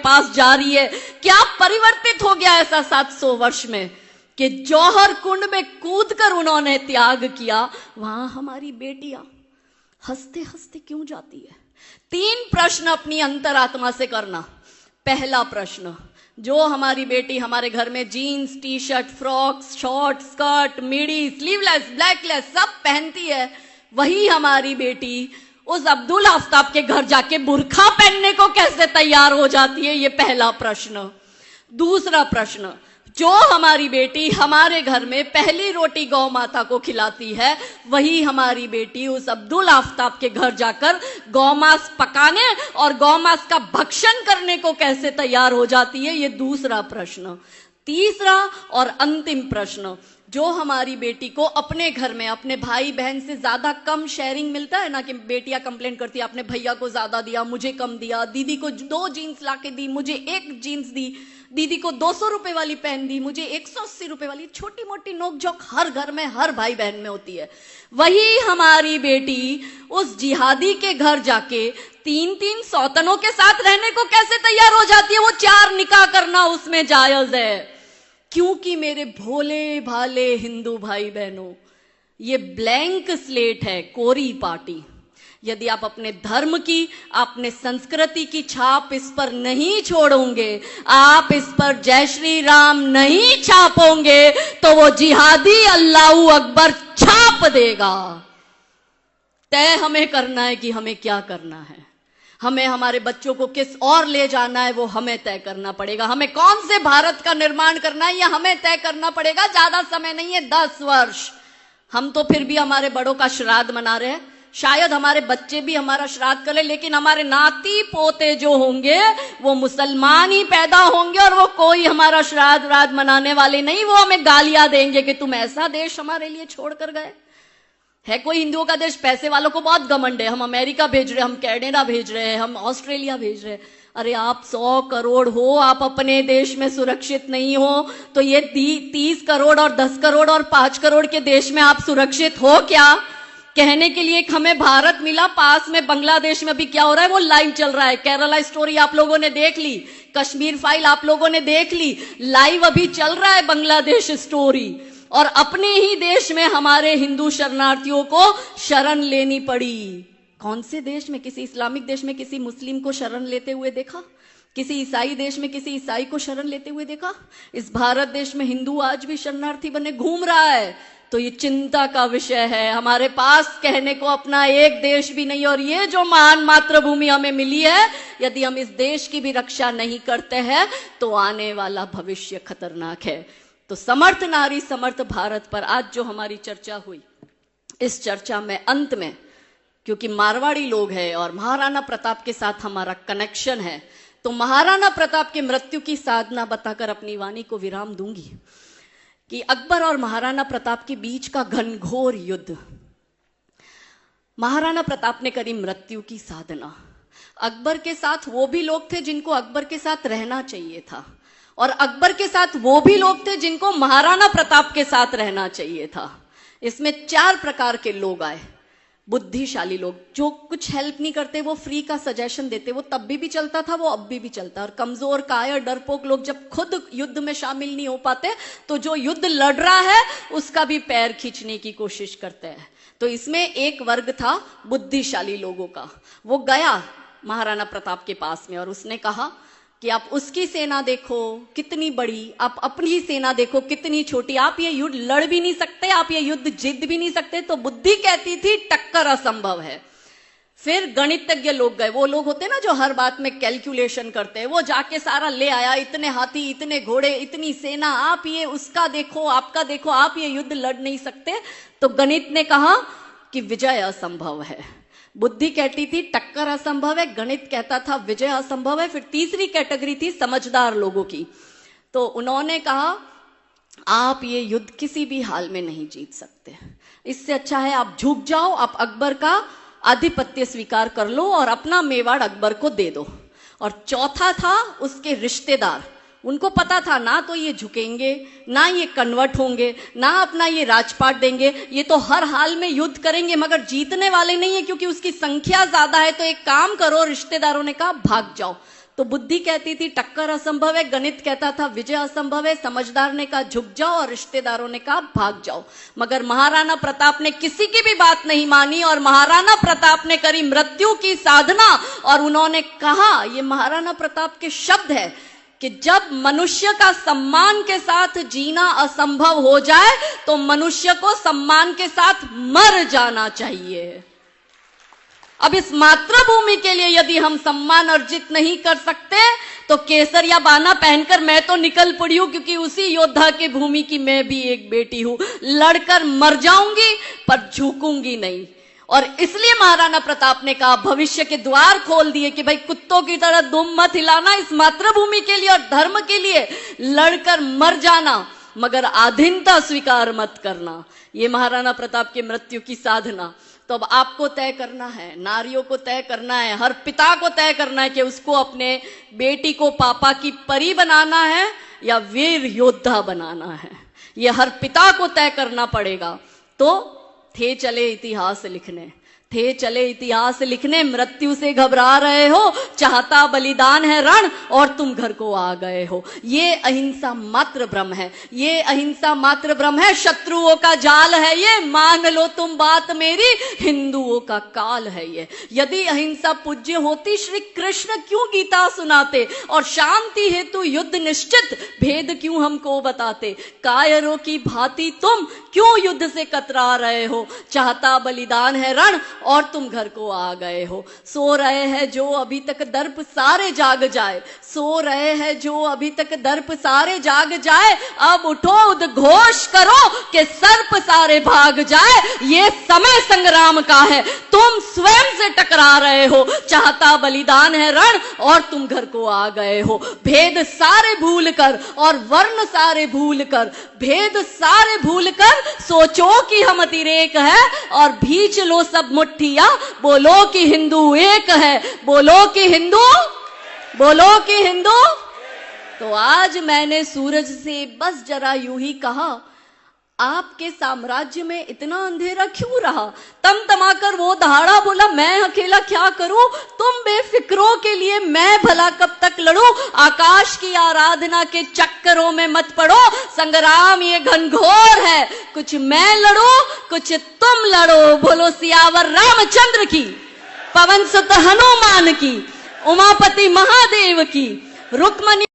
पास जा रही है। क्या परिवर्तित हो गया ऐसा 700 वर्ष में कि जौहर कुंड में कूदकर उन्होंने त्याग किया। वहां हमारी बेटियां हंसते हंसते क्यों जाती है? 3 प्रश्न अपनी अंतरात्मा से करना। पहला प्रश्न, जो हमारी बेटी हमारे घर में jeans, T shirt, frocks, short, skirt, midi, sleeveless, backless सब पहनती है, वही हमारी बेटी उस अब्दुल आफ्ताब के घर जाके बुर्खा पहनने को कैसे तैयार हो जाती है? ये पहला प्रश्न। दूसरा प्रश्न, जो हमारी बेटी हमारे घर में पहली रोटी गौ माता को खिलाती है, वही हमारी बेटी उस अब्दुल आफ्ताब के घर जाकर गौमांस पकाने और गौमांस का भक्षण करने को कैसे तैयार हो जाती है? ये दूसरा प्रश्न। तीसरा और अंतिम प्रश्न, जो हमारी बेटी को अपने घर में अपने भाई बहन से ज्यादा कम शेयरिंग मिलता है ना, कि बेटियां कंप्लेन करती है आपने भैया को ज्यादा दिया, मुझे कम दिया, दीदी को 2 जीन्स लाके दी, मुझे 1 जीन्स दी, दीदी को 200 रुपए वाली पहन दी, मुझे 180 रुपए वाली। छोटी मोटी नोकझोंक हर घर में हर भाई बहन में होती है। वही हमारी बेटी उस जिहादी के घर जाके 3-3 सौतनों के साथ रहने को कैसे तैयार हो जाती है? वो 4 निकाह करना उसमें जायज है। क्योंकि मेरे भोले भाले हिंदू भाई बहनों, ये ब्लैंक स्लेट है, कोरी पार्टी। यदि आप अपने धर्म की, अपने संस्कृति की छाप इस पर नहीं छोड़ोगे, आप इस पर जय श्री राम नहीं छापोगे, तो वो जिहादी अल्लाहू अकबर छाप देगा। तय हमें करना है कि हमें क्या करना है। हमें हमारे बच्चों को किस और ले जाना है वो हमें तय करना पड़ेगा। हमें कौन से भारत का निर्माण करना है, यह हमें तय करना पड़ेगा। ज्यादा समय नहीं है, 10 वर्ष। हम तो फिर भी हमारे बड़ों का श्राद्ध मना रहे हैं, शायद हमारे बच्चे भी हमारा श्राद्ध करें, लेकिन हमारे नाती पोते जो होंगे वो मुसलमान ही पैदा होंगे और वो कोई हमारा श्राद्ध मनाने वाले नहीं। वो हमें गालियां देंगे कि तुम ऐसा देश हमारे लिए छोड़कर गए। है कोई हिंदुओं का देश? पैसे वालों को बहुत घमंड है, हम अमेरिका भेज रहे हैं, हम कनाडा भेज रहे हैं, हम ऑस्ट्रेलिया भेज रहे हैं। अरे आप 100 करोड़ हो, आप अपने देश में सुरक्षित नहीं हो, तो ये 30 करोड़ और 10 करोड़ और 5 करोड़ के देश में आप सुरक्षित हो क्या? कहने के लिए हमें भारत मिला, पास में बांग्लादेश में अभी क्या हो रहा है वो लाइव चल रहा है। केरला स्टोरी आप लोगों ने देख ली, कश्मीर फाइल आप लोगों ने देख ली, लाइव अभी चल रहा है बांग्लादेश स्टोरी। और अपने ही देश में हमारे हिंदू शरणार्थियों को शरण लेनी पड़ी। कौन से देश में? किसी इस्लामिक देश में किसी मुस्लिम को शरण लेते हुए देखा? किसी ईसाई देश में किसी ईसाई को शरण लेते हुए देखा? इस भारत देश में हिंदू आज भी शरणार्थी बने घूम रहा है। तो ये चिंता का विषय है। हमारे पास कहने को अपना एक देश भी नहीं, और ये जो महान मातृभूमि हमें मिली है, यदि हम इस देश की भी रक्षा नहीं करते हैं तो आने वाला भविष्य खतरनाक है। तो समर्थ नारी समर्थ भारत पर आज जो हमारी चर्चा हुई, इस चर्चा में अंत में, क्योंकि मारवाड़ी लोग हैं और महाराणा प्रताप के साथ हमारा कनेक्शन है, तो महाराणा प्रताप की मृत्यु की साधना बताकर अपनी वाणी को विराम दूंगी कि अकबर और महाराणा प्रताप के बीच का घनघोर युद्ध, महाराणा प्रताप ने करी मृत्यु की साधना। अकबर के साथ वो भी लोग थे जिनको अकबर के साथ रहना चाहिए था, और अकबर के साथ वो भी लोग थे जिनको महाराणा प्रताप के साथ रहना चाहिए था। इसमें 4 प्रकार के लोग आए। बुद्धिशाली लोग, जो कुछ हेल्प नहीं करते, वो फ्री का सजेशन देते, वो तब भी चलता था, वो अब भी चलता है। और कमजोर कायर डरपोक लोग जब खुद युद्ध में शामिल नहीं हो पाते, तो जो युद्ध लड़ रहा है उसका भी पैर खींचने की कोशिश करते हैं। तो इसमें एक वर्ग था बुद्धिशाली लोगों का। वो गया महाराणा प्रताप के पास में और उसने कहा कि आप उसकी सेना देखो कितनी बड़ी, आप अपनी सेना देखो कितनी छोटी, आप ये युद्ध लड़ भी नहीं सकते, आप ये युद्ध जीत भी नहीं सकते। तो बुद्धि कहती थी टक्कर असंभव है। फिर गणितज्ञ लोग गए, वो लोग होते ना जो हर बात में कैलकुलेशन करते हैं, वो जाके सारा ले आया, इतने हाथी, इतने घोड़े, इतनी सेना, आप ये उसका देखो, आपका देखो, आप ये युद्ध लड़ नहीं सकते। तो गणित ने कहा कि विजय असंभव है। बुद्धि कहती थी टक्कर असंभव है, गणित कहता था विजय असंभव है। फिर तीसरी कैटेगरी थी समझदार लोगों की, तो उन्होंने कहा आप ये युद्ध किसी भी हाल में नहीं जीत सकते, इससे अच्छा है आप झुक जाओ, आप अकबर का आधिपत्य स्वीकार कर लो और अपना मेवाड़ अकबर को दे दो। और चौथा था उसके रिश्तेदार, उनको पता था ना तो ये झुकेंगे, ना ये कन्वर्ट होंगे, ना अपना ये राजपाट देंगे, ये तो हर हाल में युद्ध करेंगे मगर जीतने वाले नहीं है क्योंकि उसकी संख्या ज्यादा है। तो एक काम करो, रिश्तेदारों ने कहा भाग जाओ, तो बुद्धि कहती थी टक्कर असंभव है, गणित कहता था विजय असंभव है, समझदार ने कहा झुक जाओ और रिश्तेदारों ने कहा भाग जाओ। मगर महाराणा प्रताप ने किसी की भी बात नहीं मानी और महाराणा प्रताप ने करी मृत्यु की साधना। और उन्होंने कहा, ये महाराणा प्रताप के शब्द है कि जब मनुष्य का सम्मान के साथ जीना असंभव हो जाए तो मनुष्य को सम्मान के साथ मर जाना चाहिए। अब इस मातृभूमि के लिए यदि हम सम्मान अर्जित नहीं कर सकते तो केसर या बाना पहनकर मैं तो निकल पड़ी हूं, क्योंकि उसी योद्धा की भूमि की मैं भी एक बेटी हूं। लड़कर मर जाऊंगी पर झुकूंगी नहीं। और इसलिए महाराणा प्रताप ने कहा, भविष्य के द्वार खोल दिए कि भाई कुत्तों की तरह दुम मत हिलाना, इस मातृभूमि के लिए और धर्म के लिए लड़कर मर जाना, मगर आधीनता स्वीकार मत करना। ये महाराणा प्रताप की मृत्यु की साधना। तो अब आपको तय करना है, नारियों को तय करना है, हर पिता को तय करना है कि उसको अपने बेटी को पापा की परी बनाना है या वीर योद्धा बनाना है। ये हर पिता को तय करना पड़ेगा। तो थे चले इतिहास लिखने, थे चले इतिहास लिखने, मृत्यु से घबरा रहे हो, चाहता बलिदान है रण और तुम घर को आ गए हो। ये अहिंसा मात्र ब्रह्म है, ये अहिंसा मात्र ब्रह्म है। शत्रुओं का जाल है ये, मान लो तुम बात मेरी, हिंदुओं का काल है ये। यदि अहिंसा पूज्य होती श्री कृष्ण क्यों गीता सुनाते और शांति हेतु युद्ध निश्चित भेद क्यों हमको बताते। कायरों की भांति तुम क्यों युद्ध से कतरा रहे हो, चाहता बलिदान है रण और तुम घर को आ गए हो। सो रहे हैं जो अभी तक दर्प सारे जाग जाए, सो रहे हैं जो अभी तक दर्प सारे जाग जाए, अब उठो उद्घोष करो कि सर्प सारे भाग जाए। ये समय संग्राम का है, तुम स्वयं से टकरा रहे हो, चाहता बलिदान है रण और तुम घर को आ गए हो। भेद सारे भूल कर और वर्ण सारे भूल कर, भेद सारे भूल कर सोचो कि हम अतिरेक है और भींच लो सब मुट्ठिया, बोलो कि हिंदू एक है, बोलो कि हिंदू, बोलो कि हिंदू। तो आज मैंने सूरज से बस जरा यूं ही कहा, आपके साम्राज्य में इतना अंधेरा क्यों रहा। तमतमाकर वो दहाड़ा बोला, मैं अकेला क्या करूं, तुम बेफिक्रों के लिए मैं भला कब तक लड़ूं। आकाश की आराधना के चक्करों में मत पड़ो, संग्राम ये घनघोर है, कुछ मैं लड़ूं कुछ तुम लड़ो। बोलो सियावर रामचंद्र की, पवन सुत हनुमान की, उमापति महादेव की, रुक्मणी